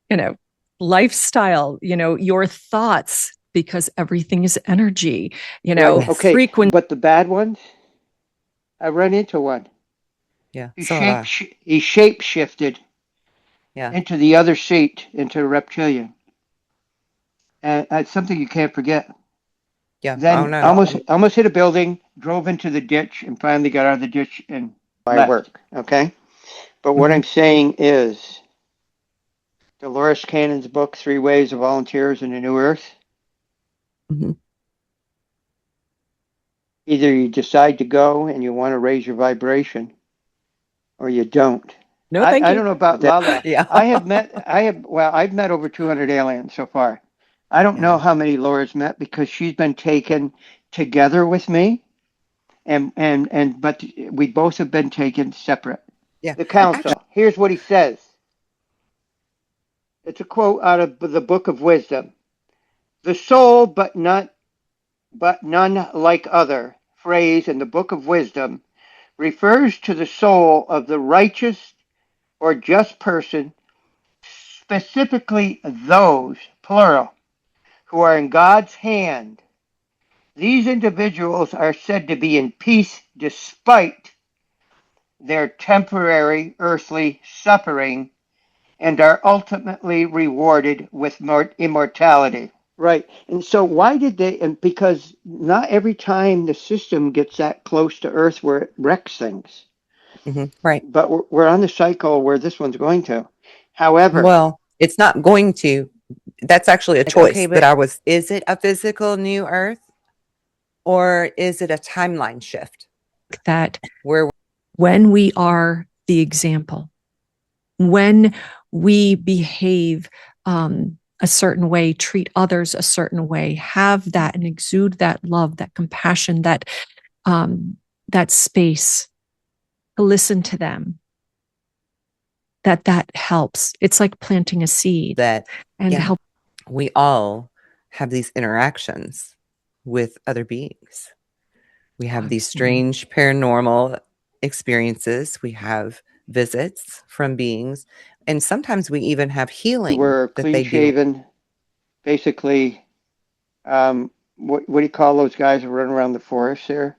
you know, lifestyle, your thoughts, because everything is energy, Okay, frequency. but the bad ones, I run into one. Yeah. He shape shifted into the other seat, into a reptilian. And that's something you can't forget. Yeah. Then almost hit a building, drove into the ditch, and finally got out of the ditch and left. Work, okay? But what I'm saying is, Dolores Cannon's book, Three Ways of Volunteers in a New Earth, either you decide to go and you want to raise your vibration, or you don't. No, thank you. I don't know about Lala. Yeah. I've met over 200 aliens so far. I don't know how many Laura's met because she's been taken together with me, but we both have been taken separate. Yeah. The council. Here's what he says. It's a quote out of the Book of Wisdom. The soul, but none like other, phrase in the Book of Wisdom refers to the soul of the righteous or just person, specifically those, plural, who are in God's hand. These individuals are said to be in peace despite their temporary earthly suffering and are ultimately rewarded with immortality. Right. And so why did they, and because not every time the system gets that close to Earth where it wrecks things. Right. But we're on the cycle where this one's going to. However. Well, it's not going to. That's actually a choice is it a physical new Earth or is it a timeline shift? That when we are the example, when we behave a certain way, treat others a certain way, have that and exude that love, that compassion, that space to listen to them, that helps. It's like planting a seed help. We all have these interactions with other beings. We have these strange paranormal experiences. We have visits from beings. And sometimes we even have healing. We're clean-shaven, basically, what do you call those guys who run around the forest there?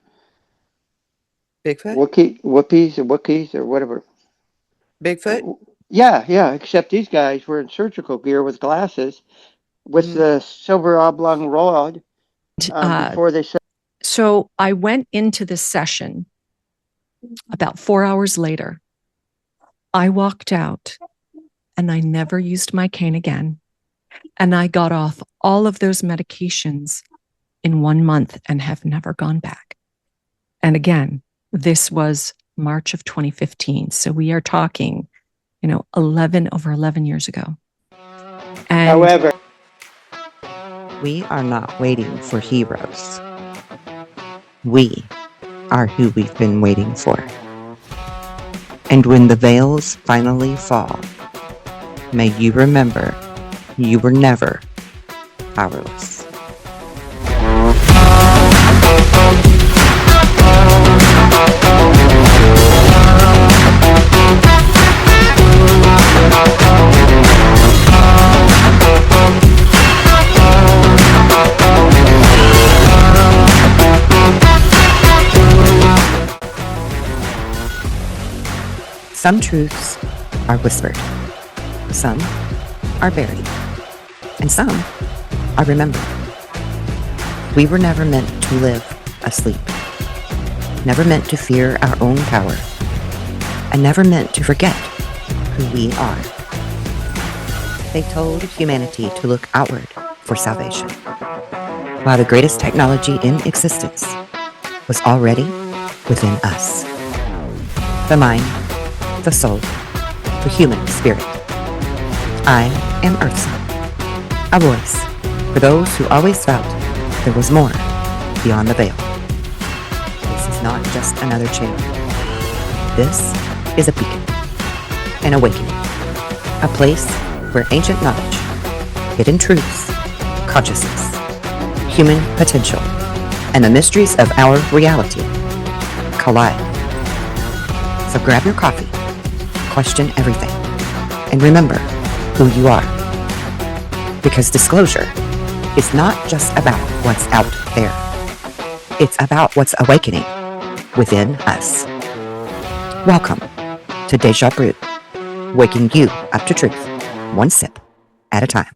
Bigfoot? Wookiees or whatever. Bigfoot? Yeah, except these guys were in surgical gear with glasses, with the silver oblong rod before they said. So I went into this session about 4 hours later. I walked out and I never used my cane again. And I got off all of those medications in 1 month and have never gone back. And again, this was March of 2015. So we are talking, over 11 years ago. And however, we are not waiting for heroes. We are who we've been waiting for. And when the veils finally fall, may you remember you were never powerless. Some truths are whispered, some are buried, and some are remembered. We were never meant to live asleep, never meant to fear our own power, and never meant to forget who we are. They told humanity to look outward for salvation, while the greatest technology in existence was already within us. The mind, the soul, the human spirit. I am Earthson, a voice for those who always felt there was more beyond the veil. This is not just another channel. This is a beacon, an awakening, a place where ancient knowledge, hidden truths, consciousness, human potential, and the mysteries of our reality collide. So grab your coffee, question everything, and remember, who you are. Because disclosure is not just about what's out there. It's about what's awakening within us. Welcome to Deja Brew, waking you up to truth, one sip at a time.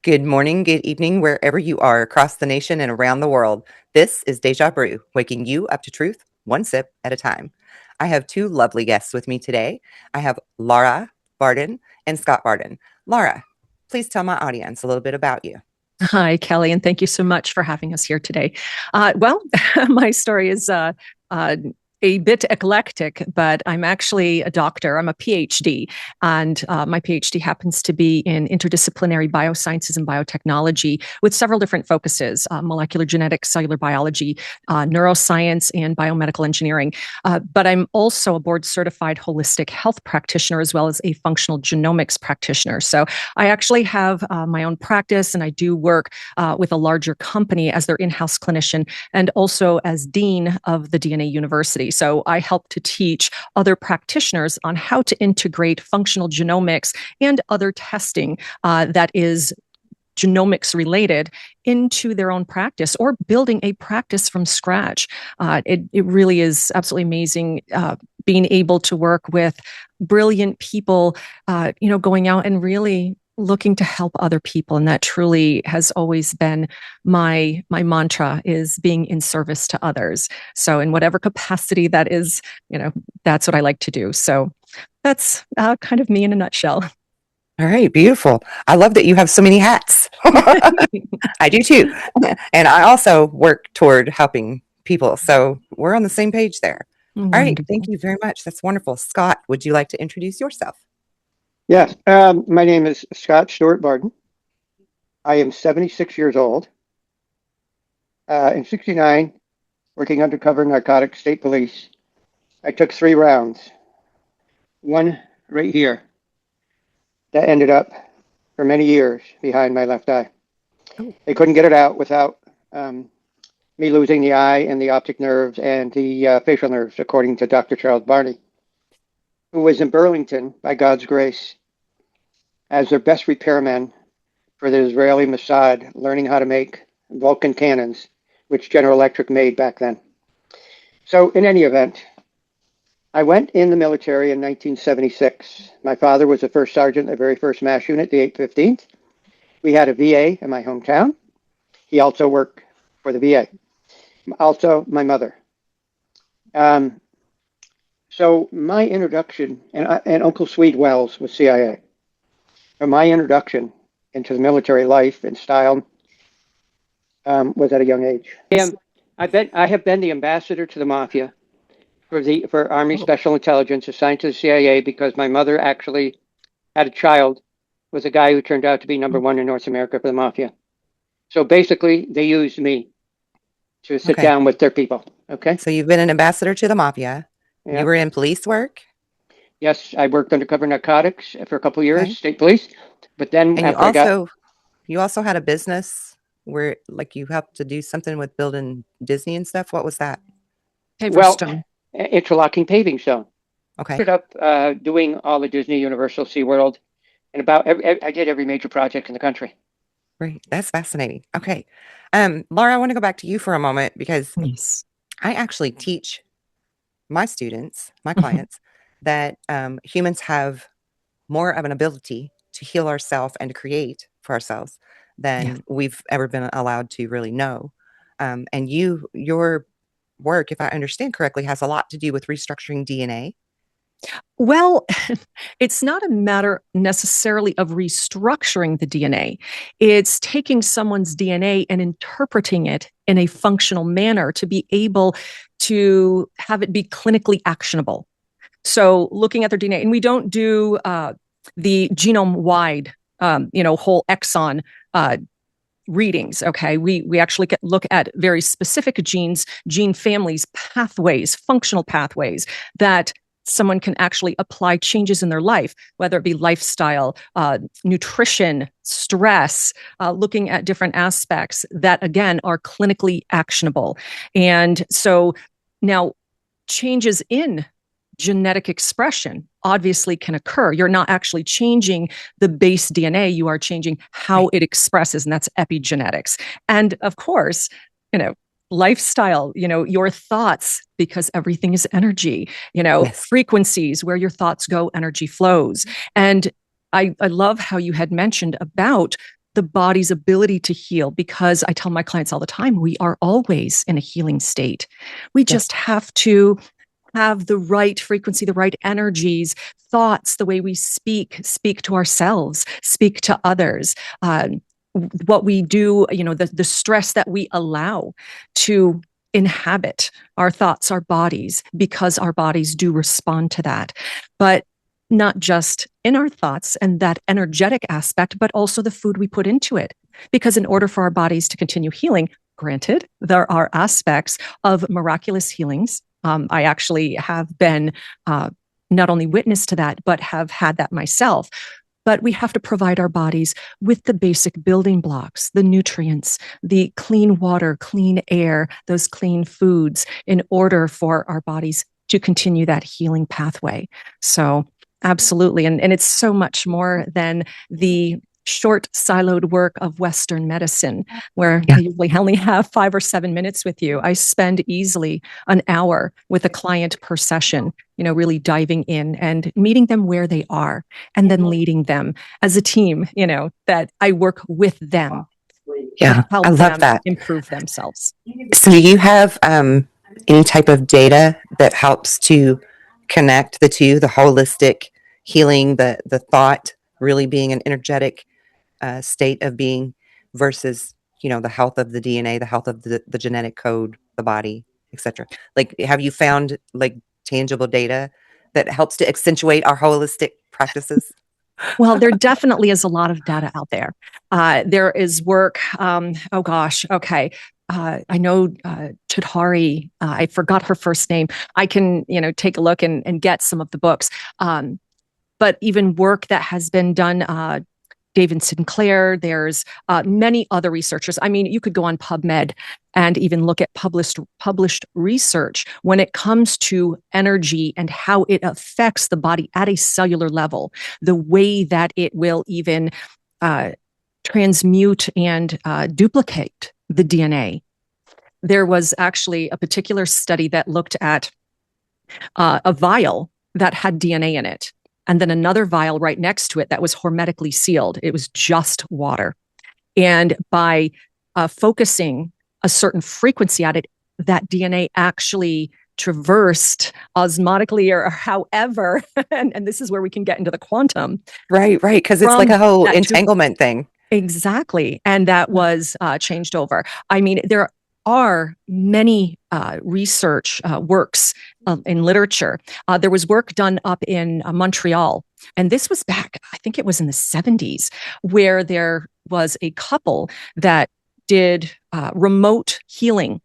Good morning, good evening, wherever you are across the nation and around the world. This is Deja Brew, waking you up to truth, one sip at a time. I have two lovely guests with me today. I have Lara Barden and Scott Barden. Lara, please tell my audience a little bit about you. Hi, Kelly, and thank you so much for having us here today. Well, my story is a bit eclectic, but I'm actually a doctor. I'm a PhD, and my PhD happens to be in interdisciplinary biosciences and biotechnology with several different focuses: molecular genetics, cellular biology, neuroscience, and biomedical engineering. But I'm also a board-certified holistic health practitioner as well as a functional genomics practitioner. So I actually have my own practice, and I do work with a larger company as their in-house clinician and also as dean of the DNA University. So I help to teach other practitioners on how to integrate functional genomics and other testing that is genomics related into their own practice or building a practice from scratch. It really is absolutely amazing being able to work with brilliant people, going out and really looking to help other people. And that truly has always been my mantra, is being in service to others. So in whatever capacity that is, that's what I like to do. So that's kind of me in a nutshell. All right, beautiful. I love that you have so many hats. I do too. And I also work toward helping people. So we're on the same page there. Wonderful. All right, thank you very much. That's wonderful. Scott, would you like to introduce yourself? Yes, my name is Scott Stewart Barden. I am 76 years old. In 69, working undercover narcotics state police, I took 3 rounds. One right here that ended up for many years behind my left eye. They couldn't get it out without me losing the eye and the optic nerves and the facial nerves, according to Dr. Charles Barney, who was in Burlington, by God's grace, as their best repairman for the Israeli Mossad, learning how to make Vulcan cannons, which General Electric made back then. So in any event, I went in the military in 1976. My father was the first sergeant, the very first MASH unit, the 815th. We had a VA in my hometown. He also worked for the VA. Also, my mother. So my introduction, and Uncle Swede Wells was CIA. So my introduction into the military life and style was at a young age. I have been the ambassador to the mafia for Army Special Intelligence assigned to the CIA because my mother actually had a child with a guy who turned out to be #1 in North America for the mafia. So basically, they used me to sit down with their people. Okay. So you've been an ambassador to the mafia. Yeah. You were in police work. Yes, I worked undercover narcotics for a couple of years, state police. But then And after you also had a business where like you helped to do something with building Disney and stuff. What was that? Interlocking paving stone. Okay. Ended up doing all the Disney, Universal, SeaWorld, and I did every major project in the country. Great. That's fascinating. Okay. Lara, I want to go back to you for a moment because I actually teach my students, my clients, that humans have more of an ability to heal ourselves and to create for ourselves than we've ever been allowed to really know. And your work, if I understand correctly, has a lot to do with restructuring DNA. Well, it's not a matter necessarily of restructuring the DNA. It's taking someone's DNA and interpreting it in a functional manner to be able to have it be clinically actionable. So looking at their DNA, and we don't do the genome-wide, whole exon readings. Okay, we actually look at very specific genes, gene families, pathways, functional pathways that someone can actually apply changes in their life, whether it be lifestyle, nutrition, stress, looking at different aspects that, again, are clinically actionable. And so now changes in genetic expression obviously can occur. You're not actually changing the base DNA. You are changing how it expresses, and that's epigenetics. And of course, lifestyle, your thoughts, because everything is energy, frequencies, where your thoughts go, energy flows. And I love how you had mentioned about the body's ability to heal, because I tell my clients all the time, we are always in a healing state. We just have to have the right frequency, the right energies, thoughts, the way we speak to ourselves, speak to others, what we do, the stress that we allow to inhabit our thoughts, our bodies, because our bodies do respond to that. But not just in our thoughts and that energetic aspect, but also the food we put into it. Because in order for our bodies to continue healing, granted, there are aspects of miraculous healings. I actually have been not only witness to that, but have had that myself. But we have to provide our bodies with the basic building blocks, the nutrients, the clean water, clean air, those clean foods, in order for our bodies to continue that healing pathway. So absolutely. And it's so much more than the short siloed work of Western medicine, where I usually only have 5 or 7 minutes with you. I spend easily an hour with a client per session, really diving in and meeting them where they are, and then leading them as a team, that I work with them. Yeah, I love that. Improve themselves. So do you have any type of data that helps to connect the two, the holistic healing, the thought really being an energetic state of being versus, the health of the DNA, the health of the genetic code, the body, etc.? Like, have you found tangible data that helps to accentuate our holistic practices? Well, there definitely is a lot of data out there. There is work. I know Chidhari, I forgot her first name. I can, take a look and get some of the books. But even work that has been done, David Sinclair, there's many other researchers. I mean, you could go on PubMed and even look at published research when it comes to energy and how it affects the body at a cellular level, the way that it will even transmute and duplicate the DNA. There was actually a particular study that looked at a vial that had DNA in it, and then another vial right next to it that was hermetically sealed. It was just water. And by focusing a certain frequency at it, that DNA actually traversed osmotically or however, and this is where we can get into the quantum. Right, because it's like a whole entanglement thing. Exactly. And that was changed over. I mean, there are many research works in literature. There was work done up in Montreal, and this was back, I think it was in the 70s, where there was a couple that did remote healing.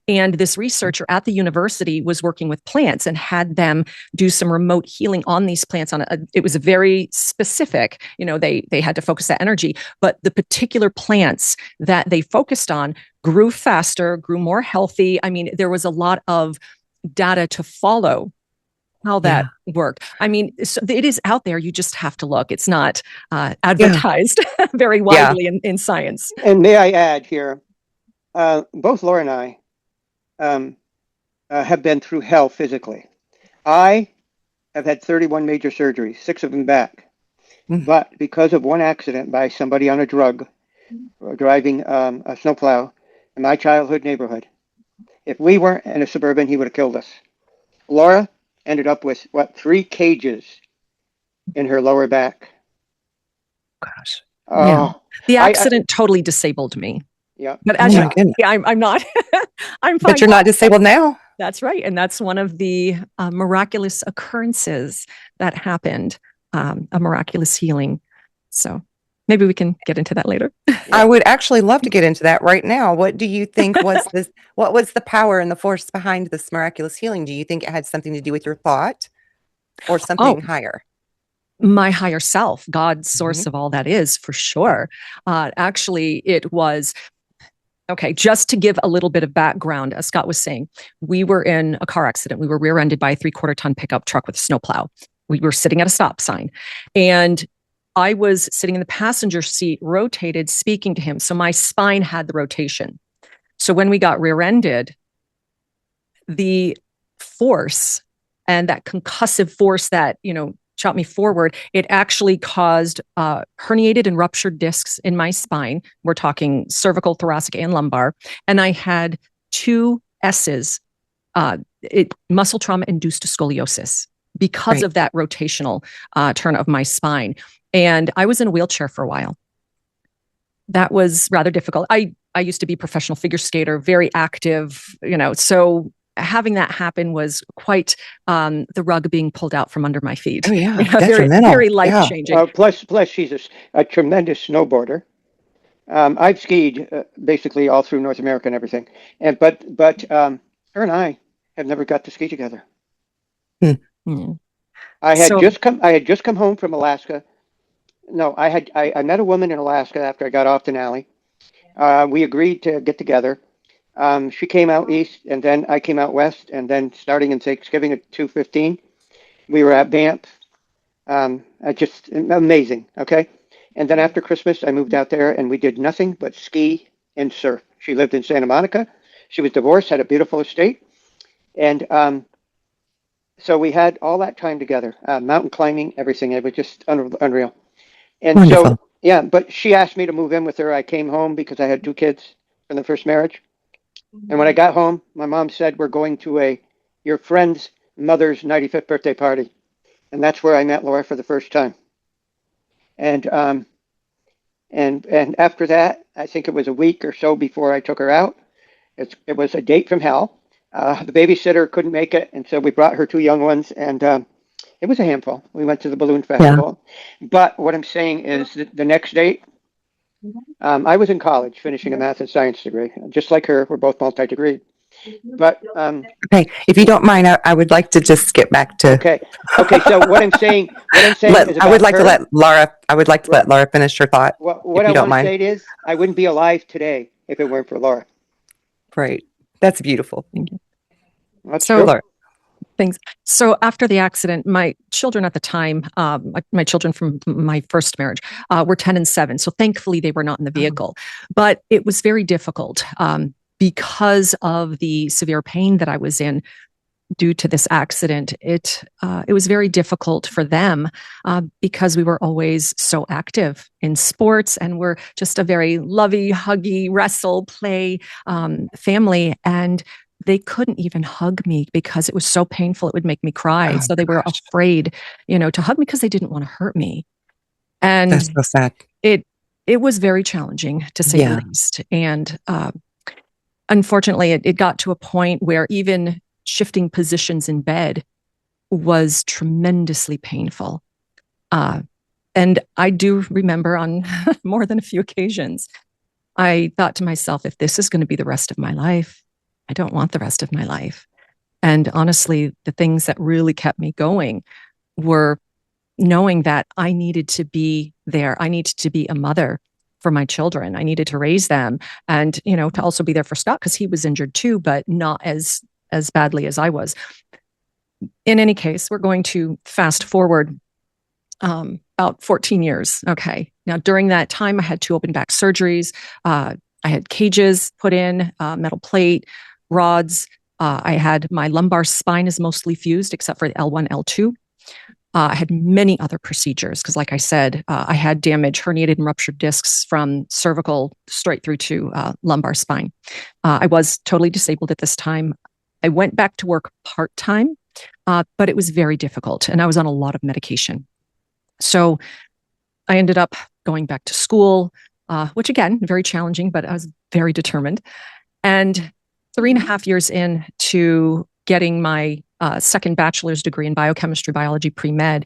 And this researcher at the university was working with plants and had them do some remote healing on these plants. It was a very specific, they had to focus that energy, but the particular plants that they focused on grew faster, grew more healthy. I mean, there was a lot of data to follow how that worked. I mean, so it is out there. You just have to look. It's not advertised very widely in science. And may I add here, both Laura and I have been through hell physically. I have had 31 major surgeries, 6 of them back. But because of one accident by somebody on a drug driving a snowplow in my childhood neighborhood, if we weren't in a Suburban, he would have killed us. Laura ended up with, 3 cages in her lower back. Gosh. Oh, yeah. The accident totally disabled me. Yeah. But as I'm not. I'm fine. But you're not disabled now. That's right. And that's one of the miraculous occurrences that happened, a miraculous healing. So maybe we can get into that later. I would actually love to get into that right now. What do you think was this? What was the power and the force behind this miraculous healing? Do you think it had something to do with your thought or something higher? My higher self, God's source of all that is, for sure. Actually, it was, okay, just to give a little bit of background, as Scott was saying, we were in a car accident. We were rear-ended by a 3/4-ton pickup truck with a snowplow. We were sitting at a stop sign, and I was sitting in the passenger seat, rotated, speaking to him. So my spine had the rotation. So when we got rear-ended, the force and that concussive force that, shot me forward, it actually caused herniated and ruptured discs in my spine. We're talking cervical, thoracic, and lumbar. And I had 2 S's, muscle trauma-induced scoliosis, because of that rotational turn of my spine. And I was in a wheelchair for a while. That was rather difficult. I used to be a professional figure skater, very active, so having that happen was quite the rug being pulled out from under my feet. Oh, yeah. Very, very life-changing. Plus, she's a tremendous snowboarder. I've skied basically all through North America and everything, but her and I have never got to ski together. I had just come home from Alaska. No, I met a woman in Alaska after I got off Denali. We agreed to get together. She came out east, and then I came out west, and then starting in Thanksgiving at 2:15, we were at Banff. Just amazing, okay? And then after Christmas, I moved out there, and we did nothing but ski and surf. She lived in Santa Monica. She was divorced, had a beautiful estate, and so we had all that time together, mountain climbing, everything. It was just unreal. And wonderful. So, but she asked me to move in with her. I came home because I had 2 kids from the first marriage. And when I got home, my mom said, we're going to your friend's mother's 95th birthday party. And that's where I met Laura for the first time. And after that, I think it was a week or so before I took her out. It was a date from hell. The babysitter couldn't make it, and so we brought her 2 young ones, and it was a handful. We went to the balloon festival. Yeah. But what I'm saying is that the next date, I was in college finishing a math and science degree. Just like her, we're both multi-degreed. But okay, if you don't mind, I would like to just skip back to. Okay. So what I'm saying is I would like to let Laura finish her thought. What I want to say is, I wouldn't be alive today if it weren't for Laura. Right. That's beautiful. Thank you. That's so, Laura. Thanks. So after the accident, my children at the time, my children from my first marriage, were 10 and 7. So thankfully they were not in the vehicle, but it was very difficult because of the severe pain that I was in due to this accident. It was very difficult for them because we were always so active in sports, and we're just a very lovey, huggy, wrestle, play family. And they couldn't even hug me because it was so painful. It would make me cry. So they were afraid, to hug me because they didn't want to hurt me. And that's so sad. it was very challenging, to say the least. And unfortunately, it got to a point where even shifting positions in bed was tremendously painful. And I do remember on more than a few occasions, I thought to myself, if this is going to be the rest of my life, I don't want the rest of my life. And honestly, the things that really kept me going were knowing that I needed to be there. I needed to be a mother for my children. I needed to raise them, and, to also be there for Scott, because he was injured too, but not as badly as I was. In any case, we're going to fast forward about 14 years. Okay. Now, during that time, I had 2 open back surgeries. I had cages put in, metal plate, rods. I had my lumbar spine is mostly fused except for the L1, L2. I had many other procedures because, like I said, I had damage, herniated and ruptured discs from cervical straight through to lumbar spine. I was totally disabled at this time. I went back to work part-time, but it was very difficult, and I was on a lot of medication. So I ended up going back to school, which, again, very challenging, but I was very determined. And 3.5 years into getting my second bachelor's degree in biochemistry, biology, pre-med,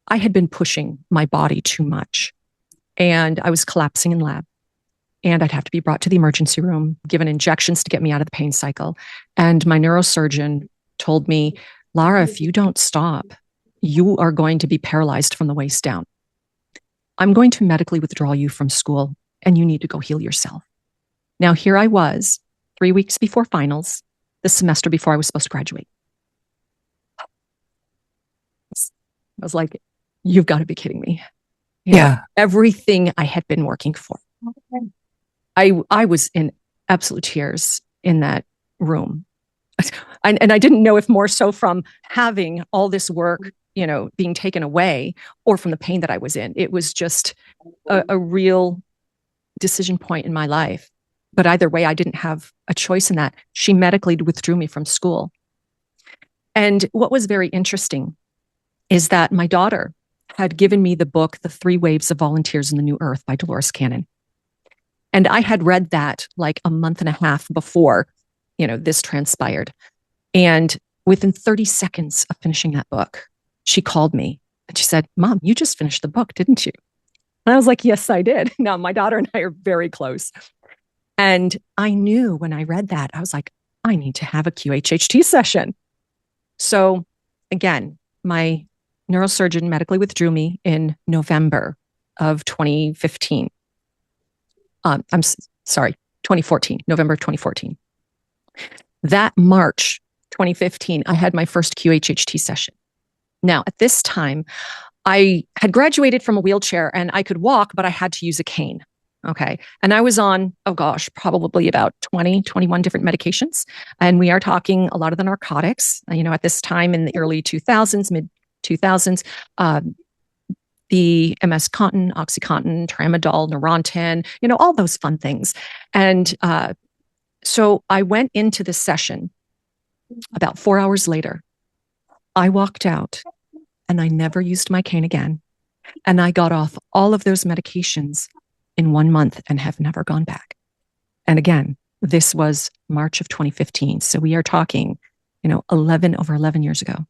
I had been pushing my body too much, and I was collapsing in lab. And I'd have to be brought to the emergency room, given injections to get me out of the pain cycle. And my neurosurgeon told me, Lara, if you don't stop, you are going to be paralyzed from the waist down. I'm going to medically withdraw you from school, and you need to go heal yourself. Now, here I was, 3 weeks before finals, the semester before I was supposed to graduate. I was like, you've got to be kidding me. Everything I had been working for. I was in absolute tears in that room. And I didn't know if more so from having all this work, being taken away, or from the pain that I was in. It was just a real decision point in my life. But either way, I didn't have a choice in that. She medically withdrew me from school. And what was very interesting is that my daughter had given me the book, The 3 Waves of Volunteers in the New Earth by Dolores Cannon. And I had read that like a month and a half before, this transpired. And within 30 seconds of finishing that book, she called me and she said, Mom, you just finished the book, didn't you? And I was like, yes, I did. Now, my daughter and I are very close. And I knew when I read that, I was like, I need to have a QHHT session. So again, my neurosurgeon medically withdrew me in November of 2015. 2014, November 2014. That March 2015, I had my first QHHT session. Now, at this time, I had graduated from a wheelchair and I could walk, but I had to use a cane. Okay. And I was on, probably about 20, 21 different medications. And we are talking a lot of the narcotics, at this time in the early 2000s, mid 2000s, the MS Contin, OxyContin, Tramadol, Neurontin, all those fun things. And so I went into this session. About 4 hours later, I walked out and I never used my cane again. And I got off all of those medications in 1 month and have never gone back. And again, this was March of 2015. So we are talking, over 11 years ago.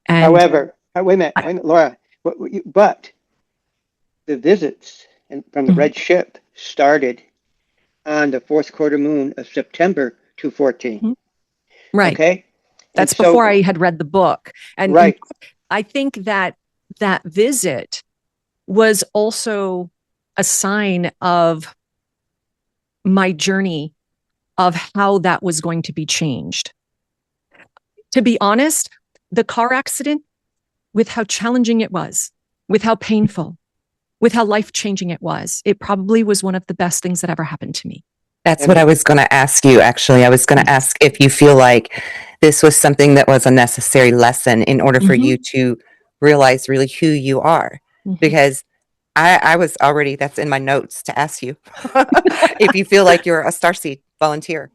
And however, wait a minute, Laura. But the visits from the Red Ship started on the 4th quarter moon of September 2014. Right. Okay. That's before I had read the book. And right. I think that visit was also a sign of my journey of how that was going to be changed. To be honest, the car accident, with how challenging it was, with how painful, with how life-changing it was, it probably was one of the best things that ever happened to me. That's what I was going to ask you, actually. I was going to ask if you feel like this was something that was a necessary lesson in order for you to realize really who you are. Because I was already, that's in my notes to ask you, if you feel like you're a Starseed volunteer.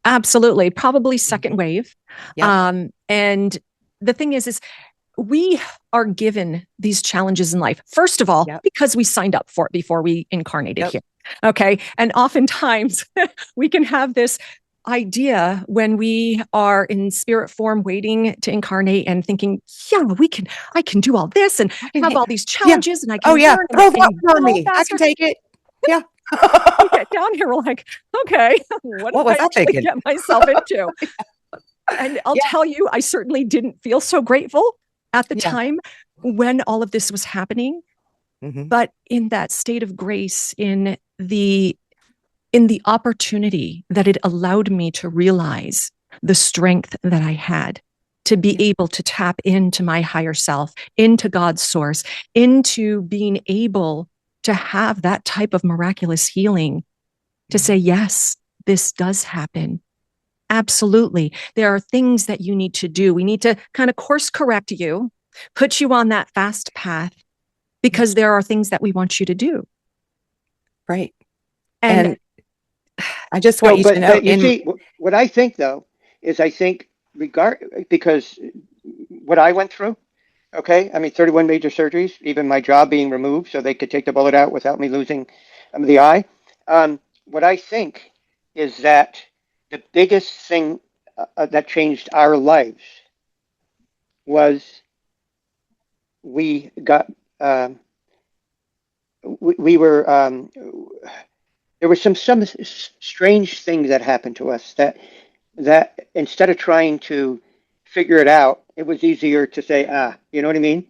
Absolutely. Probably second wave. Yeah. And the thing is we are given these challenges in life. First of all, Yep. because we signed up for it before we incarnated Yep. here. Okay. And oftentimes we can have this idea when we are in spirit form waiting to incarnate and thinking, yeah, I can do all this and have all these challenges and I can learn and throw I can that on grow me. I faster. can take it. Yeah. We get down here, we're like, okay, what was did I I really thinking? get myself into? And I'll tell you, I certainly didn't feel so grateful at the time when all of this was happening. Mm-hmm. But in that state of grace, in the opportunity that it allowed me to realize the strength that I had to be able to tap into my higher self, into God's source, into being able to have that type of miraculous healing, to say, yes, this does happen. Absolutely. There are things that you need to do. We need to kind of course correct you, put you on that fast path, because there are things that we want you to do. Right. And I just want you to know. But you see, what I think though is because what I went through. Okay, I mean, 31 major surgeries, even my jaw being removed so they could take the bullet out without me losing the eye. What I think is that the biggest thing that changed our lives was we got we were there were some strange things that happened to us that instead of trying to figure it out, it was easier to say, you know what I mean?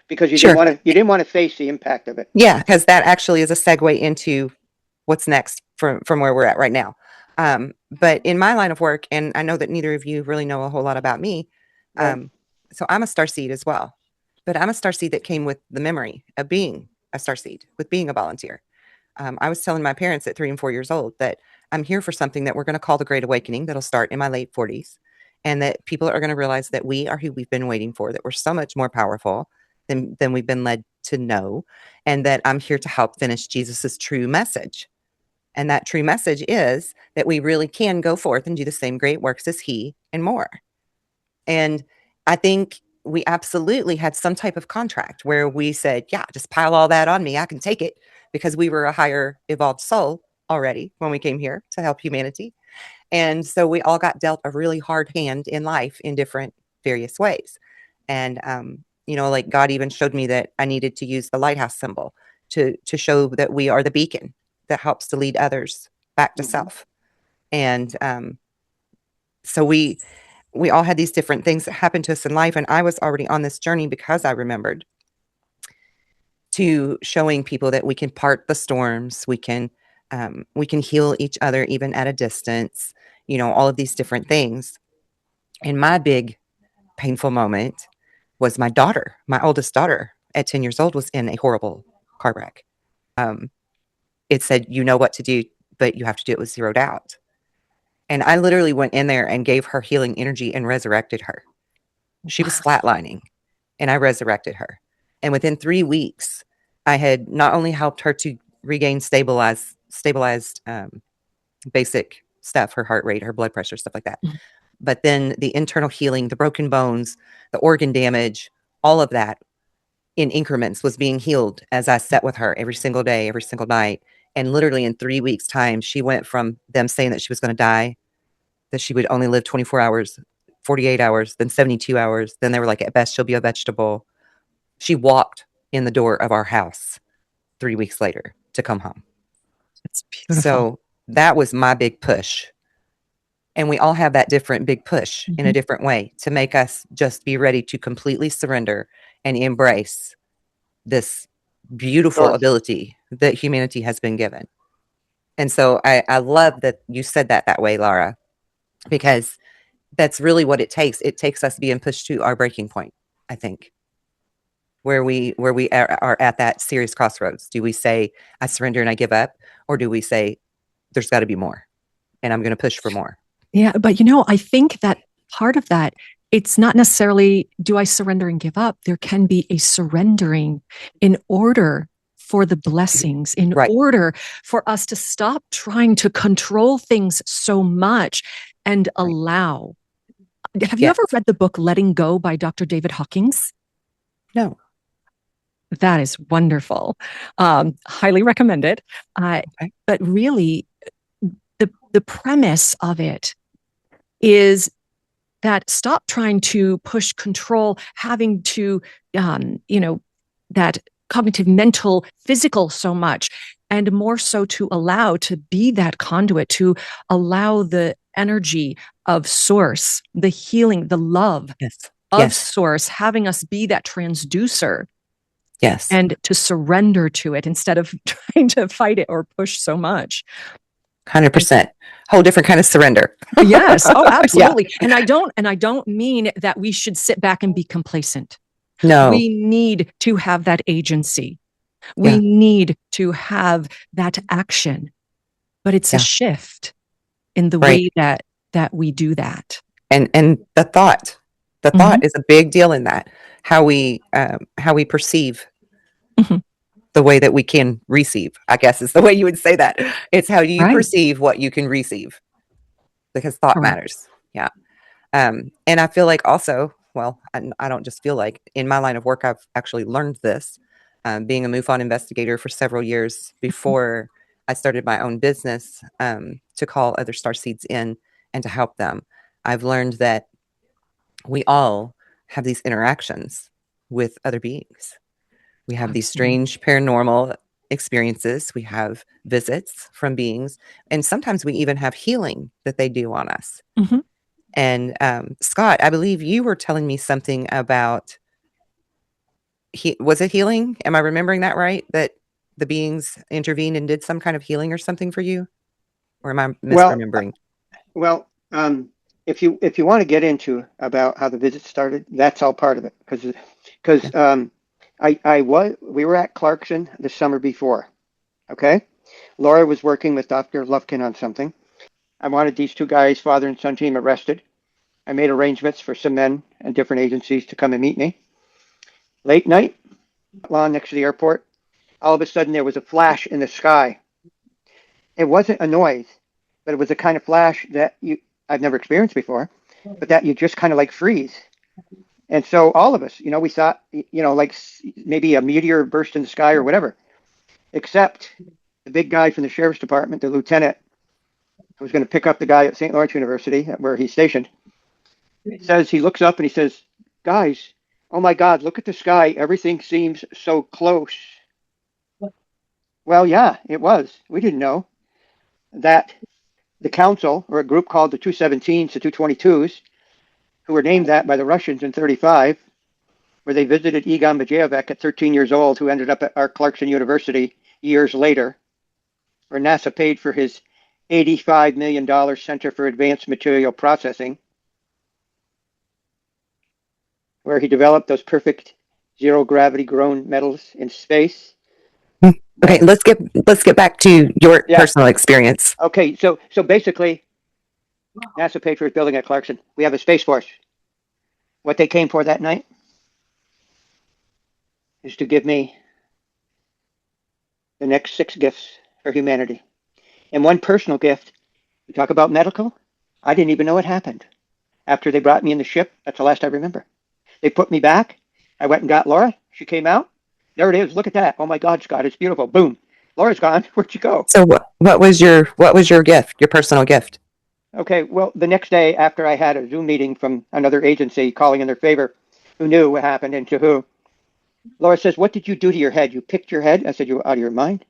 Because you didn't want to face the impact of it. Yeah, because that actually is a segue into what's next from where we're at right now. But in my line of work, and I know that neither of you really know a whole lot about me, Right. so I'm a starseed as well. But I'm a starseed that came with the memory of being a starseed, with being a volunteer. I was telling my parents at 3 and 4 years old that I'm here for something that we're going to call the Great Awakening that'll start in my late 40s. And that people are going to realize that we are who we've been waiting for, that we're so much more powerful than we've been led to know. And that I'm here to help finish Jesus's true message. And that true message is that we really can go forth and do the same great works as he and more. And I think we absolutely had some type of contract where we said, yeah, just pile all that on me. I can take it, because we were a higher evolved soul already when we came here to help humanity. And so we all got dealt a really hard hand in life in different various ways. And, like God even showed me that I needed to use the lighthouse symbol to show that we are the beacon that helps to lead others back to self. And so we all had these different things that happened to us in life. And I was already on this journey because I remembered to showing people that we can part the storms. We can heal each other even at a distance, all of these different things. And my big painful moment was my daughter, my oldest daughter at 10 years old, was in a horrible car wreck. It said, you know what to do, but you have to do it with zero doubt. And I literally went in there and gave her healing energy and resurrected her. She was flatlining, and I resurrected her. And within 3 weeks, I had not only helped her to regain stabilized basic stuff, her heart rate, her blood pressure, stuff like that. But then the internal healing, the broken bones, the organ damage, all of that in increments was being healed as I sat with her every single day, every single night. And literally in 3 weeks' time, she went from them saying that she was going to die, that she would only live 24 hours, 48 hours, then 72 hours. Then they were like, at best, she'll be a vegetable. She walked in the door of our house 3 weeks later to come home. It's beautiful. So that was my big push. And we all have that different big push in a different way to make us just be ready to completely surrender and embrace this beautiful ability that humanity has been given. And so I love that you said that way, Lara, because that's really what it takes. It takes us being pushed to our breaking point, I think, where we are at that serious crossroads. Do we say, I surrender and I give up? Or do we say, there's got to be more and I'm going to push for more? Yeah, but I think that part of that, it's not necessarily, do I surrender and give up? There can be a surrendering in order for the blessings, in order for us to stop trying to control things so much and allow. Have you ever read the book Letting Go by Dr. David Hawkins? No. That is wonderful. Highly recommend it. Okay. But really, the premise of it is that stop trying to push control, having to, that cognitive, mental, physical so much, and more so to allow to be that conduit, to allow the energy of source, the healing, the love Yes. of Yes. source, having us be that transducer. Yes. And to surrender to it instead of trying to fight it or push so much. 100%. Whole different kind of surrender. Yes. Oh, absolutely. Yeah. And I don't mean that we should sit back and be complacent. No. We need to have that agency. We need to have that action. But it's a shift in the way that we do that. And the thought is a big deal in that. How we perceive the way that we can receive, I guess is the way you would say that. It's how you perceive what you can receive, because thought matters. Yeah. And I feel like also, well, I don't just feel like, in my line of work, I've actually learned this, being a MUFON investigator for several years before I started my own business, to call other starseeds in and to help them. I've learned that we all have these interactions with other beings. We have these strange paranormal experiences. We have visits from beings. And sometimes we even have healing that they do on us. Mm-hmm. And Scott, I believe you were telling me something about, was it healing? Am I remembering that right? That the beings intervened and did some kind of healing or something for you? Or am I misremembering? Well, if you want to get into about how the visit started, that's all part of it. Because we were at Clarkson the summer before. Okay, Laura was working with Dr. Lufkin on something. I wanted these two guys, father and son team, arrested. I made arrangements for some men and different agencies to come and meet me. Late night, lawn next to the airport, all of a sudden there was a flash in the sky. It wasn't a noise, but it was a kind of flash that I've never experienced before, but that you just kind of like freeze. And so all of us, we thought, like maybe a meteor burst in the sky or whatever, except the big guy from the sheriff's department, the lieutenant, who was going to pick up the guy at St. Lawrence University, where he's stationed. He looks up and he says, "Guys, oh my God, look at the sky. Everything seems so close." Well, yeah, it was. We didn't know that the council, or a group called the 217s, the 222s, who were named that by the Russians in 1935, where they visited Egon Majevec at 13 years old, who ended up at our Clarkson University years later, where NASA paid for his $85 million Center for Advanced Material Processing, where he developed those perfect zero-gravity grown metals in space. Okay, let's get back to your personal experience. Okay, so basically, NASA paid for his building at Clarkson. We have a Space Force. What they came for that night is to give me the next 6 gifts for humanity. And one personal gift, you talk about medical, I didn't even know it happened. After they brought me in the ship, that's the last I remember. They put me back. I went and got Laura. She came out. There it is. Look at that. Oh my God, Scott, it's beautiful. Boom. Laura's gone. Where'd she go? So what was your gift, your personal gift? Okay, well, the next day after I had a Zoom meeting from another agency calling in their favor, who knew what happened and to who, Laura says, "What did you do to your head? You picked your head?" I said, "You out of your mind?"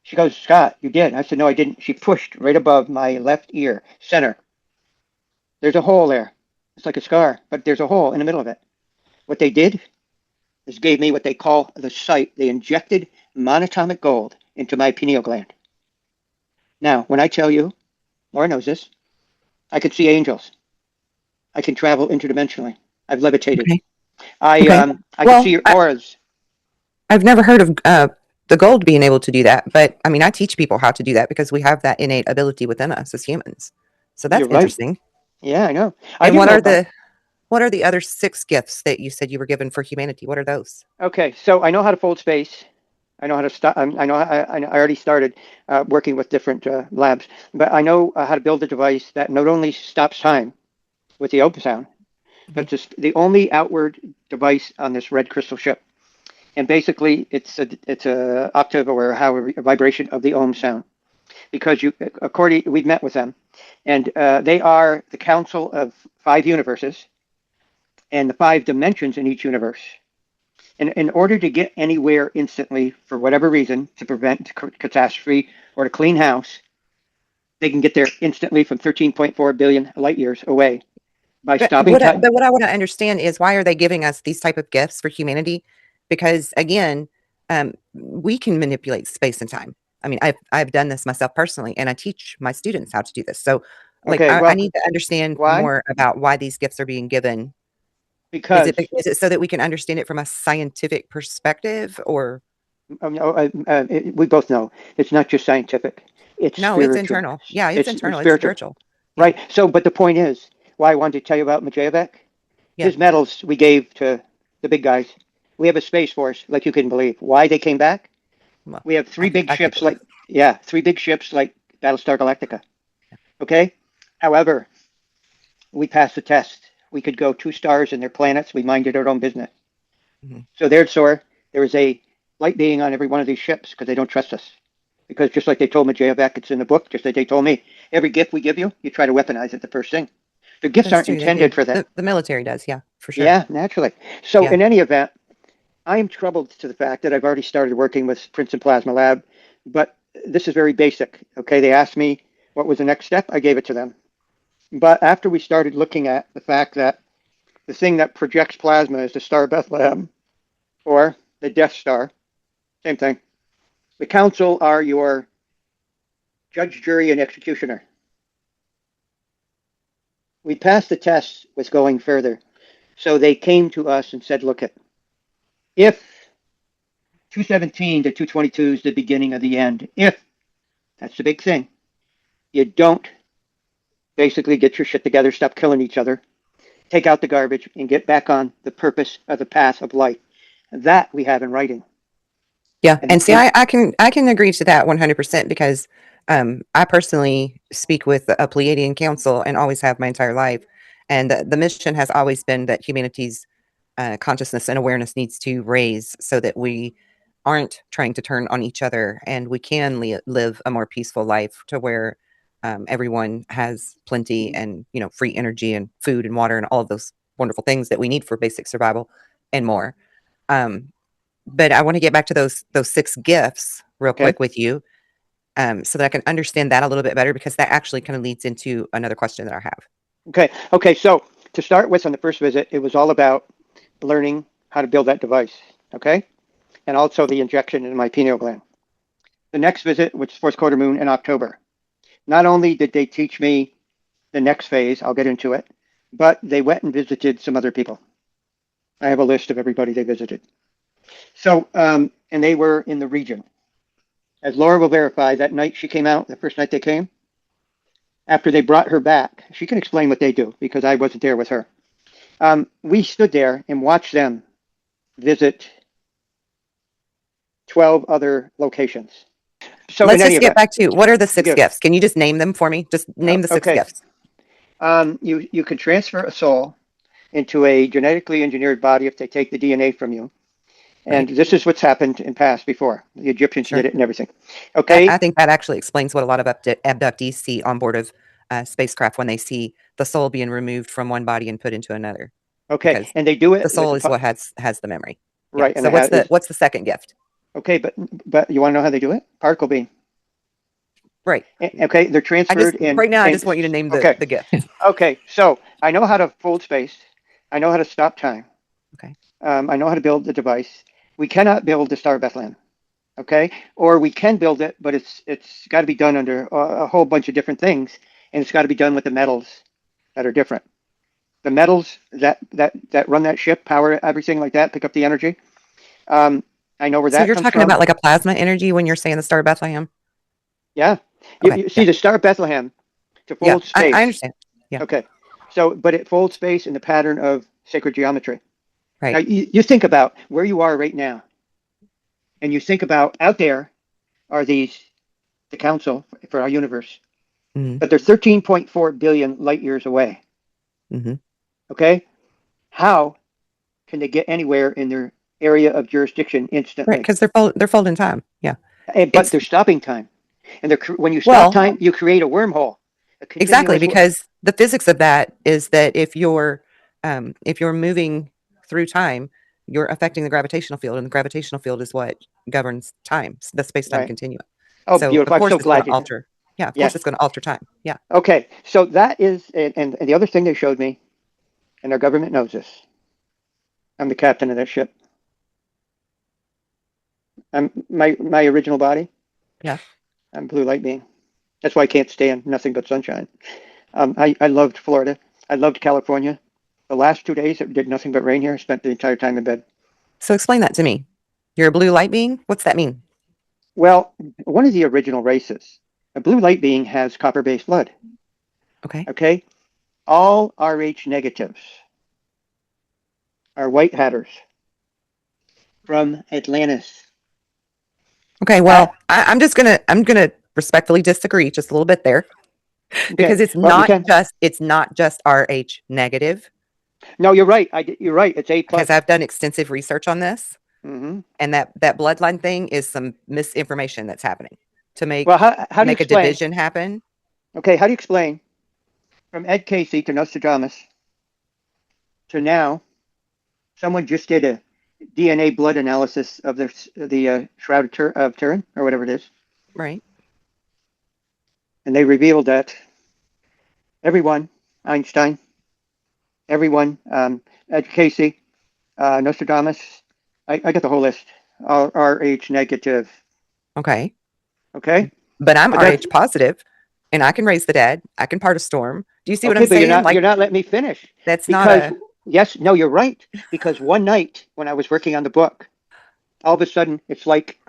She goes, "Scott, you did." I said, "No, I didn't." She pushed right above my left ear, center. There's a hole there. It's like a scar, but there's a hole in the middle of it. What they did is gave me what they call the sight. They injected monatomic gold into my pineal gland. Now, when I tell you, Laura knows this, I can see angels. I can travel interdimensionally. I've levitated. Okay. I can see your auras. I've never heard of the gold being able to do that, but I mean, I teach people how to do that because we have that innate ability within us as humans. So that's interesting. Yeah, I know. And what are the other 6 gifts that you said you were given for humanity? What are those? Okay, so I know how to fold space. I know how to stop. I already started working with different labs, but I know how to build a device that not only stops time with the ultrasound, That's just the only outward device on this red crystal ship. And basically, it's a octave or a vibration of the ohm sound. Because we've met with them, and they are the council of 5 universes and the 5 dimensions in each universe. And in order to get anywhere instantly, for whatever reason, to prevent catastrophe or to clean house, they can get there instantly from 13.4 billion light years away by stopping time. But what I want to understand is, why are they giving us these type of gifts for humanity? Because again, we can manipulate space and time. I mean, I've done this myself personally, and I teach my students how to do this. So, like, Okay, well, I need to understand why? more about why these gifts are being given. Because Is it so that we can understand it from a scientific perspective, or we both know it's not just scientific; it's no? It's spiritual. internal. Yeah, it's internal. It's Spiritual, spiritual. Yeah. right? So, but the point is, why I wanted to tell you about Majevec. Yeah. His medals we gave to the big guys. We have a space force like you couldn't believe. Why they came back? Well, We have 3 big I could ships like 3 big ships like Battlestar Galactica. Okay. However, we passed the test. We could go 2 stars in their planets. We minded our own business. Mhm. So there was a light being on every one of these ships because they don't trust us. Because just like they told Majevec, it's in the book, just like they told me, every gift we give you, you try to weaponize it the first thing. The gifts That's aren't true. They do. intended for that. The military does. Yeah, for sure. Yeah, naturally. So Yeah. in any event, I am troubled to the fact that I've already started working with Princeton Plasma Lab, but this is very basic. Okay, they asked me what was the next step. I gave it to them. But after we started looking at the fact that the thing that projects plasma is the Star of Bethlehem or the Death Star, same thing. The council are your judge, jury, and executioner. We passed the test with going further. So they came to us and said, look, if 217 to 222 is the beginning of the end, if, that's the big thing, you don't basically get your shit together, stop killing each other, take out the garbage, and get back on the purpose of the path of life. That we have in writing. Yeah, and see, I can agree to that 100%, because I personally speak with a Pleiadian council and always have my entire life, and the mission has always been that humanity's consciousness and awareness needs to raise so that we aren't trying to turn on each other, and we can live a more peaceful life to where everyone has plenty and free energy and food and water and all of those wonderful things that we need for basic survival and more. But I want to get back to those 6 gifts real quick with you, so that I can understand that a little bit better, because that actually kind of leads into another question that I have. Okay. So to start with, on the first visit, it was all about learning how to build that device. Okay, and also the injection in my pineal gland. The next visit, which is 4th quarter moon in October, not only did they teach me the next phase, I'll get into it, but they went and visited some other people. I have a list of everybody they visited. So, and they were in the region. As Laura will verify, that night she came out, the first night they came, after they brought her back, she can explain what they do because I wasn't there with her. We stood there and watched them visit 12 other locations. So let's just get back to, what are the 6 gifts? Can you just name them for me? Just name the 6 gifts. You can transfer a soul into a genetically engineered body if they take the DNA from you. And this is what's happened in past before. The Egyptians did it and everything. Okay. I think that actually explains what a lot of abductees see on board of spacecraft when they see the soul being removed from one body and put into another. Okay. Because and they do it. The soul is what has the memory. Right. Yeah. So what's the second gift? Okay, but you want to know how they do it? Particle beam. Right. Okay, they're transferred in. Right now, I just want you to name the gift. Okay, so I know how to fold space. I know how to stop time. Okay. I know how to build the device. We cannot build the Star of Bethlehem. Okay, or we can build it, but it's got to be done under a whole bunch of different things, and it's got to be done with the metals that are different. The metals that run that ship, power everything like that, pick up the energy. I know where that comes from. So you're talking about like a plasma energy when you're saying the Star of Bethlehem? Yeah. Okay. You see, the Star of Bethlehem, to fold space. I understand. Yeah. Okay. So, but it folds space in the pattern of sacred geometry. Right. Now, you think about where you are right now, and you think about out there are the council for our universe, but they're 13.4 billion light years away. Mm-hmm. Okay. How can they get anywhere in their area of jurisdiction Right, instantly? because they're folding time. Yeah, But it's they're stopping time. And when you stop well, time, you create a wormhole, a exactly, continuous. because the physics of that is that if you're moving through time, you're affecting the gravitational field, and the gravitational field is what governs time, the space-time Right. continuum. Oh, So of beautiful. I'm course so it's going glad to you. alter. Yeah, of course Yes. it's going to alter time. Yeah. Okay. So that is, and the other thing they showed me, and our government knows this. I'm the captain of that ship. I'm my original body. Yeah. I'm blue light being. That's why I can't stand nothing but sunshine. I loved Florida. I loved California. The last 2 days, it did nothing but rain here. I spent the entire time in bed. So explain that to me. You're a blue light being? What's that mean? Well, one of the original races, a blue light being has copper-based blood. Okay. Okay? All Rh negatives are white hatters from Atlantis. Okay. Well, I'm gonna respectfully disagree just a little bit there, because Okay. Well, you can. it's not just Rh negative, No, you're right. You're right. It's A because plus. I've done extensive research on this, Hmm. and that bloodline thing is some misinformation that's happening to Well, how do you make a explain? division happen. Okay, how do you explain from Ed Casey to Nostradamus to now? Someone just did a DNA blood analysis of the Shroud of Turin or whatever it is, Right. and they revealed that everyone, Einstein, everyone, Ed Casey, Nostradamus, I got the whole list, all Rh negative. Okay. Okay, But I'm but that's Rh positive, and I can raise the dead. I can part a storm. Do you see what okay. I'm But saying? you're Like, not letting me finish that's not because a yes, no, you're right. Because one night when I was working on the book, all of a sudden it's like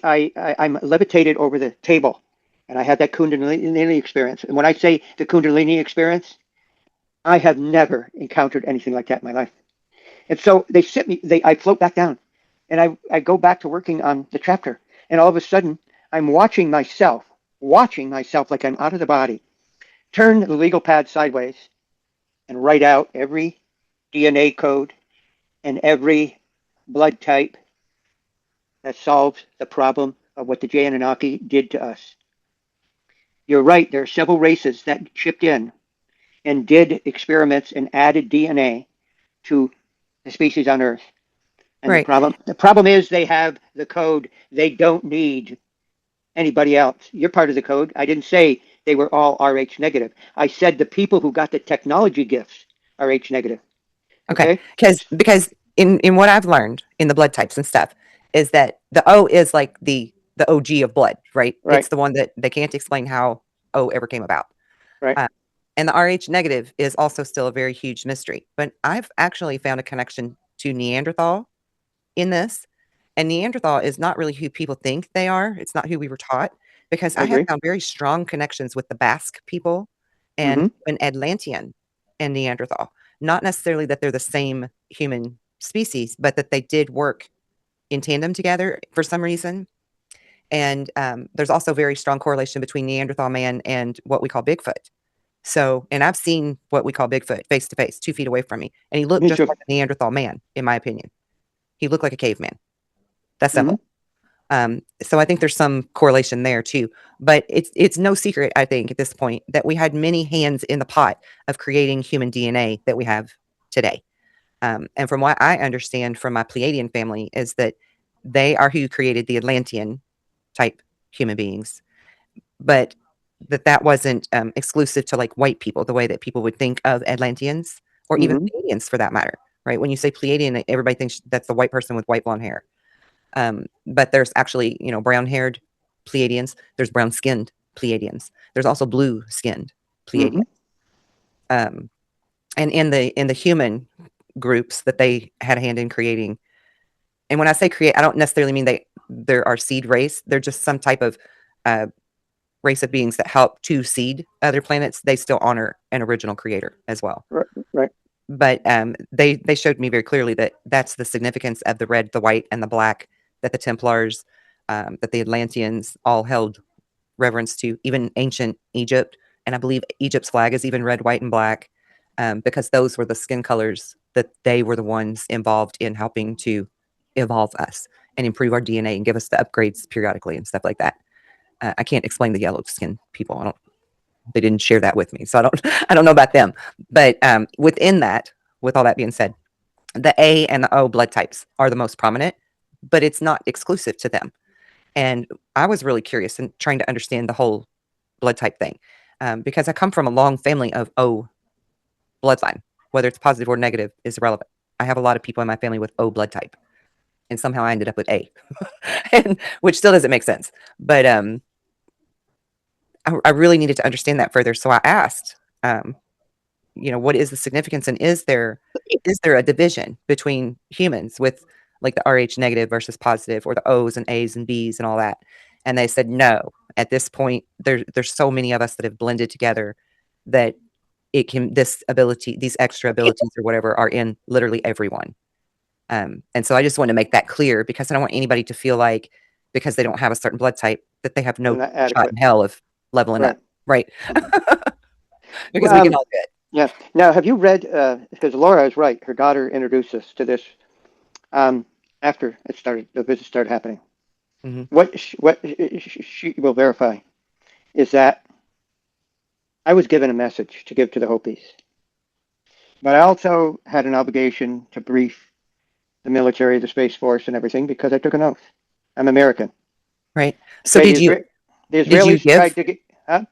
I'm levitated over the table, and I had that Kundalini experience. And when I say the Kundalini experience, I have never encountered anything like that in my life. And so they sit me, I float back down, and I go back to working on the chapter, and all of a sudden I'm watching myself like I'm out of the body, turn the legal pad sideways, and write out every DNA code and every blood type that solves the problem of what the Jay Anunnaki did to us. You're right, there are several races that chipped in and did experiments and added DNA to the species on Earth. And the right. problem the problem is they have the code. They don't need anybody else. You're part of the code. I didn't say they were all Rh negative. I said the people who got the technology gifts are H negative. Okay. Okay? Because in what I've learned in the blood types and stuff is that the O is like the OG of blood, right? Right, It's the one that they can't explain how O ever came about. right. Uh, and the Rh negative is also still a very huge mystery. But I've actually found a connection to Neanderthal in this. And Neanderthal is not really who people think they are. It's not who we were taught, because I I have agree. found very strong connections with the Basque people and Mm-hmm. an Atlantean and Neanderthal. Not necessarily that they're the same human species, but that they did work in tandem together for some reason. And there's also very strong correlation between Neanderthal man and what we call Bigfoot. So, and I've seen what we call Bigfoot face to face, 2 feet away from me, and he looked Me just too. like a Neanderthal man, in my opinion. He looked like a caveman. That's Mm-hmm. simple. So I think there's some correlation there too. But it's no secret, I think, at this point, that we had many hands in the pot of creating human DNA that we have today. And from what I understand from my Pleiadian family is that they are who created the Atlantean type human beings, but that wasn't exclusive to like white people, the way that people would think of Atlanteans or even Mm-hmm. Pleiadians for that matter, right? When you say Pleiadian, everybody thinks that's the white person with white blonde hair. But there's actually, brown haired Pleiadians. There's brown skinned Pleiadians. There's also blue skinned Mm-hmm. Pleiadians. Um, and in the human groups that they had a hand in creating. And when I say create, I don't necessarily mean they're our seed race. They're just some type of uh, race of beings that help to seed other planets. They still honor an original creator as well. Right, right. But they showed me very clearly that that's the significance of the red, the white, and the black, that the Templars, that the Atlanteans all held reverence to, even ancient Egypt. And I believe Egypt's flag is even red, white, and black, because those were the skin colors that they were the ones involved in helping to evolve us and improve our DNA and give us the upgrades periodically and stuff like that. I can't explain the yellow skin people. They didn't share that with me, so I don't know about them. But within that, with all that being said, the A and the O blood types are the most prominent, but it's not exclusive to them. And I was really curious and trying to understand the whole blood type thing, because I come from a long family of O bloodline. Whether it's positive or negative is irrelevant. I have a lot of people in my family with O blood type, and somehow I ended up with A, and which still doesn't make sense. But I really needed to understand that further, so I asked, what is the significance, and is there a division between humans with like the Rh negative versus positive, or the O's and A's and B's and all that? And they said no. At this point, there's so many of us that have blended together that this ability, these extra abilities or whatever, are in literally everyone. And so I just want to make that clear, because I don't want anybody to feel like because they don't have a certain blood type that they have no shot in hell of leveling up, right? Because we can all do it. Yeah. Now, have you read? Because Laura is right. Her daughter introduced us to this after the visit started happening. Mm-hmm. What she will verify is that I was given a message to give to the Hopis, but I also had an obligation to brief the military, the Space Force, and everything, because I took an oath. I'm American. Right. So Okay, the Israelis tried to get? Huh?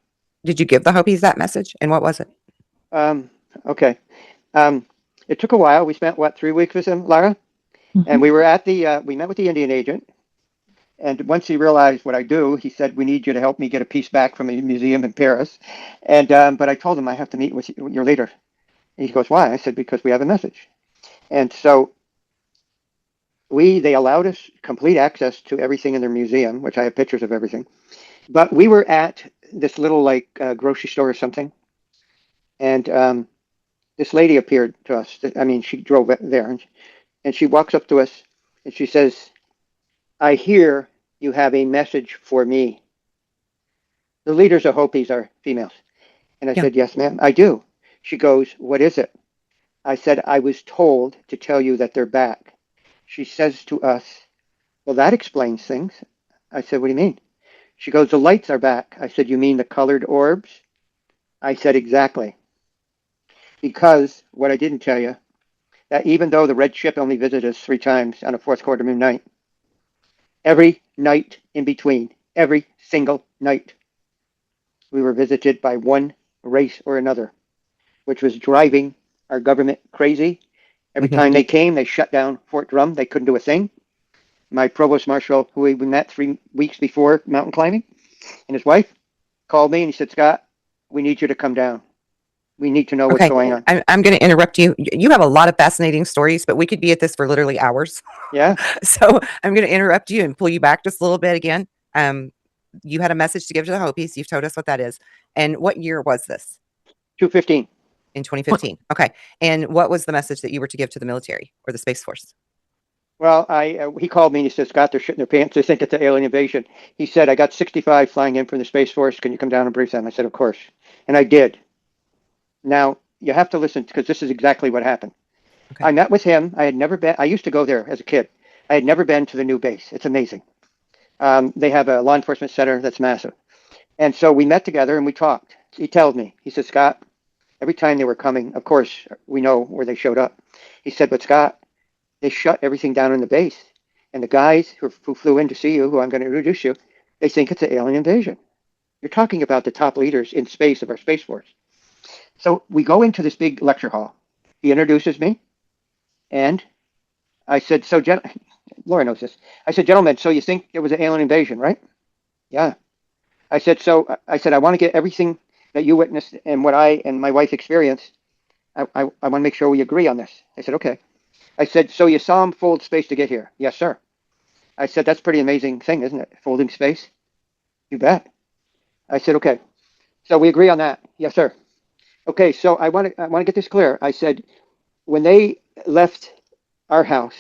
Did you give the Hopis that message, and what was it? Okay. It took a while. We spent 3 weeks with him, Lara, and we were at we met with the Indian agent. And once he realized what I do, he said, "We need you to help me get a piece back from a museum in Paris." And but I told him I have to meet with your leader. And he goes, "Why?" I said, "Because we have a message." And so they allowed us complete access to everything in their museum, which I have pictures of everything. But we were at this little grocery store or something, and this lady appeared to us. I mean, she drove there, and she walks up to us, and she says, "I hear you have a message for me." The leaders of Hopis are females. And I said, "Yes, ma'am, I do." She goes, "What is it?" I said, "I was told to tell you that they're back." She says to us, "Well, that explains things." I said, "What do you mean?" She goes, "The lights are back." I said, "You mean the colored orbs?" I said, "Exactly." Because what I didn't tell you, that even though the red ship only visited us 3 times on a fourth quarter moon night, every night in between, every single night, we were visited by one race or another, which was driving our government crazy. Every time they came, they shut down Fort Drum. They couldn't do a thing. My provost marshal, who we met 3 weeks before mountain climbing, and his wife called me and he said, "Scott, we need you to come down. We need to know what's going on." I'm going to interrupt you. You have a lot of fascinating stories, but we could be at this for literally hours. Yeah. So I'm going to interrupt you and pull you back just a little bit again. You had a message to give to the Hopis. You've told us what that is. And what year was this? 2015. In 2015. Okay. And what was the message that you were to give to the military or the Space Force? Well, he called me and he said, "Scott, they're shitting their pants. They think it's an alien invasion." He said, "I got 65 flying in from the Space Force. Can you come down and brief them?" I said, "Of course." And I did. Now, you have to listen, because this is exactly what happened. Okay. I met with him. I had never been. I used to go there as a kid. I had never been to the new base. It's amazing. They have a law enforcement center that's massive. And so we met together and we talked. He told me, he said, "Scott, every time they were coming, of course, we know where they showed up." He said, "But Scott, they shut everything down in the base. And the guys who flew in to see you, who I'm going to introduce you, they think it's an alien invasion." You're talking about the top leaders in space of our Space Force. So we go into this big lecture hall. He introduces me. And I said, Laura knows this. I said, "Gentlemen, so you think it was an alien invasion, right?" "Yeah." I said, I want to get everything that you witnessed and what I and my wife experienced. I want to make sure we agree on this. I said, "Okay." I said, "So you saw him fold space to get here?" "Yes, sir." I said, "That's a pretty amazing thing, isn't it? Folding space?" "You bet." I said, "Okay. So we agree on that?" "Yes, sir." "Okay, so I want to get this clear." I said, "When they left our house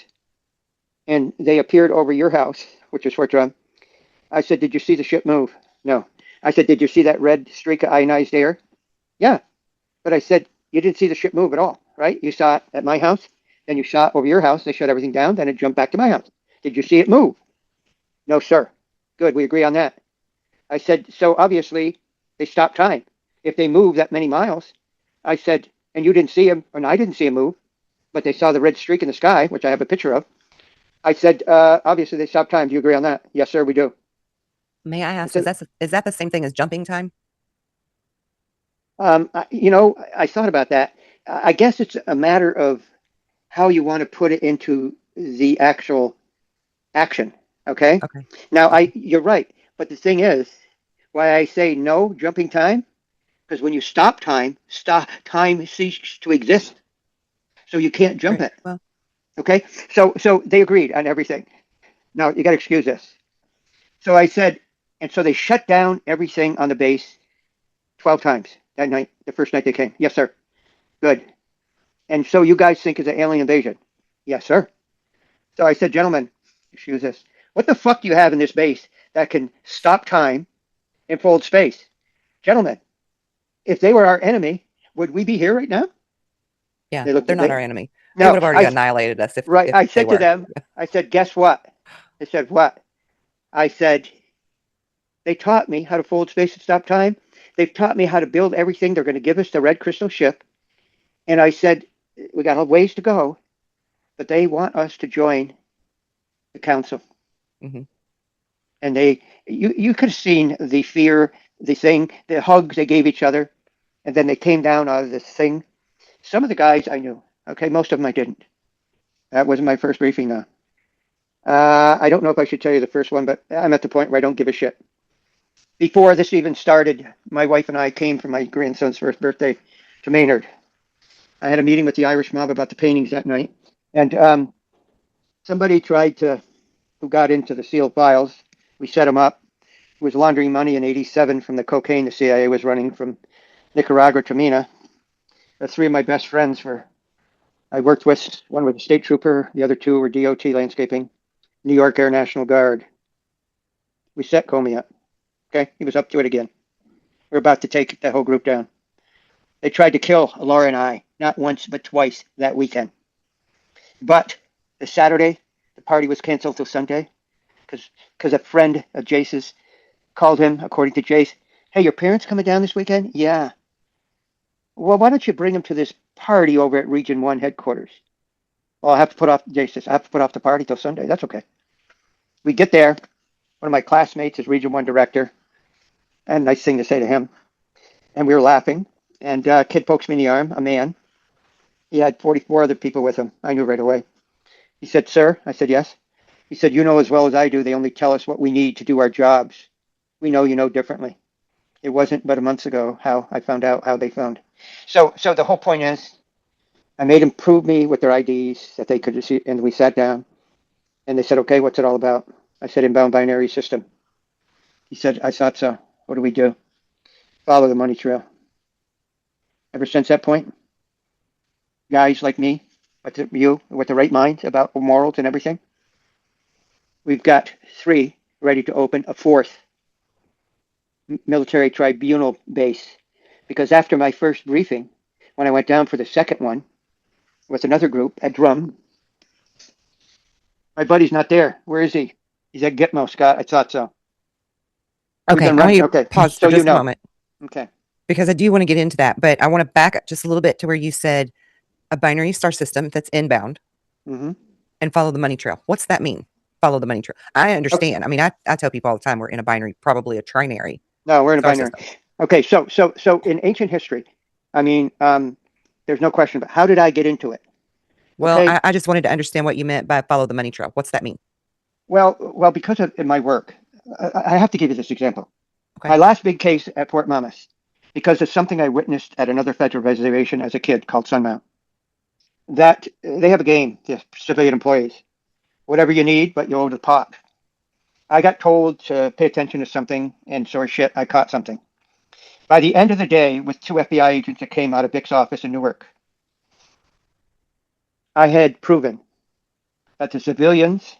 and they appeared over your house, which is Fort Drum," I said, "Did you see the ship move?" "No." I said, "Did you see that red streak of ionized air?" "Yeah." But I said, "You didn't see the ship move at all, right? You saw it at my house, then you saw it over your house. They shut everything down, then it jumped back to my house. Did you see it move? No, sir. Good, we agree on that. I said, so obviously they stopped time. If they moved that many miles, I said, and you didn't see him, and I didn't see him move, but they saw the red streak in the sky, which I have a picture of. I said, obviously they stopped time. Do you agree on that? Yes, sir, we do. May I ask, Said, is that the same thing as jumping time? I thought about that. I guess it's a matter of how you want to put it into the actual action. Okay. Okay. Now, Okay. you're right. But the thing is, why I say no jumping time, because when you stop time ceases to exist. So you can't jump Great. it. Well, Okay. So they agreed on everything. Now you got to excuse this. So I said, and so they shut down everything on the base 12 times that night, the first night they came. Yes, sir. Good. And so you guys think it's an alien invasion? Yes, sir. So I said, gentlemen, excuse this. What the fuck do you have in this base that can stop time and fold space? Gentlemen, if they were our enemy, would we be here right now? yeah, They looked they're at not me. our enemy. They No, would have already annihilated us right. if I they said to were. them, I said, guess what? They said, what? I said, they taught me how to fold space and stop time. They've taught me how to build everything. They're going to give us the red crystal ship. And I said, we got a ways to go, but they want us to join the council. Mm-hmm. And you could have seen the fear, the thing, the hugs they gave each other. And then they came down out of this thing. Some of the guys I knew. Okay, most of them I didn't. That wasn't my first briefing now. I don't know if I should tell you the first one, but I'm at the point where I don't give a shit. Before this even started, my wife and I came for my grandson's first birthday to Maynard. I had a meeting with the Irish mob about the paintings that night. And somebody who got into the sealed files, we set him up, who was laundering money in 87 from the cocaine the CIA was running from Nicaragua to Mina. That's three of my best friends I worked with. One was a state trooper, the other two were DOT landscaping, New York Air National Guard. We set Comey up. Okay, he was up to it again. We're about to take the whole group down. They tried to kill Lara and I, not once but twice that weekend. But the Saturday, the party was canceled till Sunday because a friend of Jace's called him, according to Jace, hey, your parents coming down this weekend? Yeah. Well, why don't you bring them to this party over at Region 1 headquarters? Well, I have to put off, Jace says, I have to put off the party till Sunday. That's okay. We get there. One of my classmates is Region 1 director. And nice thing to say to him. And we were laughing. And a kid pokes me in the arm, a man. He had 44 other people with him. I knew right away. He said, sir? I said, yes. He said, you know as well as I do, they only tell us what we need to do our jobs. We know you know differently. It wasn't but a month ago how I found out how they found. So the whole point is, I made them prove me with their IDs that they could see, and we sat down, and they said, okay, what's it all about? I said, inbound binary system. He said, I thought so. What do we do? Follow the money trail. Ever since that point, guys like me, with the right mind about morals and everything, we've got 3 ready to open a 4th military tribunal base. Because after my first briefing, when I went down for the second one with another group at Drum, my buddy's not there. Where is he? He's at Gitmo, Scott. I thought so. Okay, I want you to pause for just a moment. Okay. Because I do want to get into that, but I want to back up just a little bit to where you said a binary star system that's inbound and follow the money trail. What's that mean? Follow the money trail. I understand. Okay. I mean, I tell people all the time we're in a binary, probably a trinary. No, we're in a binary. System. Okay, so in ancient history, I mean, there's no question about how did I get into it? Well, okay? I just wanted to understand what you meant by follow the money trail. What's that mean? Well, because in my work, I have to give you this example. Okay. My last big case at Fort Monmouth, because it's something I witnessed at another federal reservation as a kid called Sunmount. That they have a game, the civilian employees. Whatever you need, but you owe the pot. I got told to pay attention to something, and sure as shit, I caught something. By the end of the day, with 2 FBI agents that came out of Vic's office in Newark, I had proven that the civilians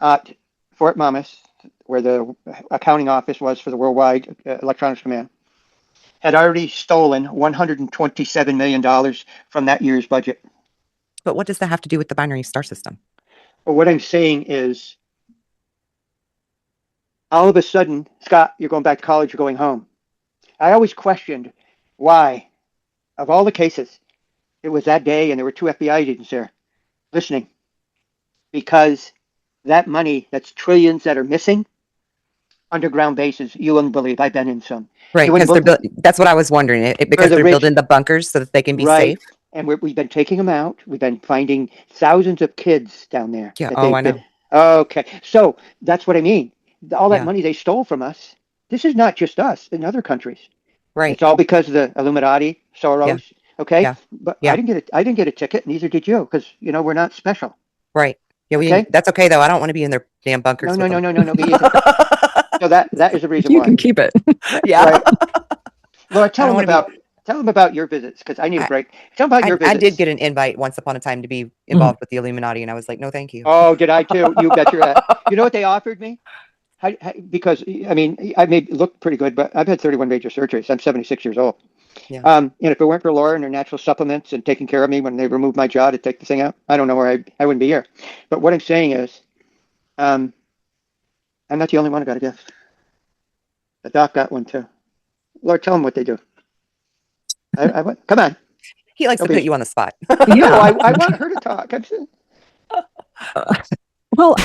at Fort Monmouth, where the accounting office was for the Worldwide Electronics Command, had already stolen $127 million from that year's budget. But what does that have to do with the binary star system? Well, what I'm saying is, all of a sudden, Scott, you're going back to college, you're going home. I always questioned why, of all the cases, it was that day and there were 2 FBI agents there listening. Because that money, that's trillions that are missing, underground bases, you wouldn't believe. I've been in some. Right, because that's what I was wondering. Because they're building the bunkers so that they can be safe. And we've been taking them out. We've been finding thousands of kids down there. Yeah. Oh, I know. Okay. So that's what I mean. All that money they stole from us. This is not just us in other countries. Right. It's all because of the Illuminati, Soros. Yeah. Okay. Yeah. But I didn't get a ticket. Neither did you, because we're not special. Right. Yeah. That's okay though. I don't want to be in their damn bunkers. No. Me either. So that is the reason why. You can keep it. Yeah. Right. Well, tell them about your visits, because I need a break. Tell them about your visits. I did get an invite once upon a time to be involved with the Illuminati, and I was like, no, thank you. Oh, did I too? You bet your ass. You know what they offered me? Because, I may look pretty good, but I've had 31 major surgeries. I'm 76 years old. Yeah. And if it weren't for Lara and her natural supplements and taking care of me when they removed my jaw to take the thing out, I don't know where I wouldn't be here. But what I'm saying is, I'm not the only one who got a gift. The doc got one too. Lord, tell them what they do. Come on. He likes to put you on the spot. Yeah, I want her to talk. Well.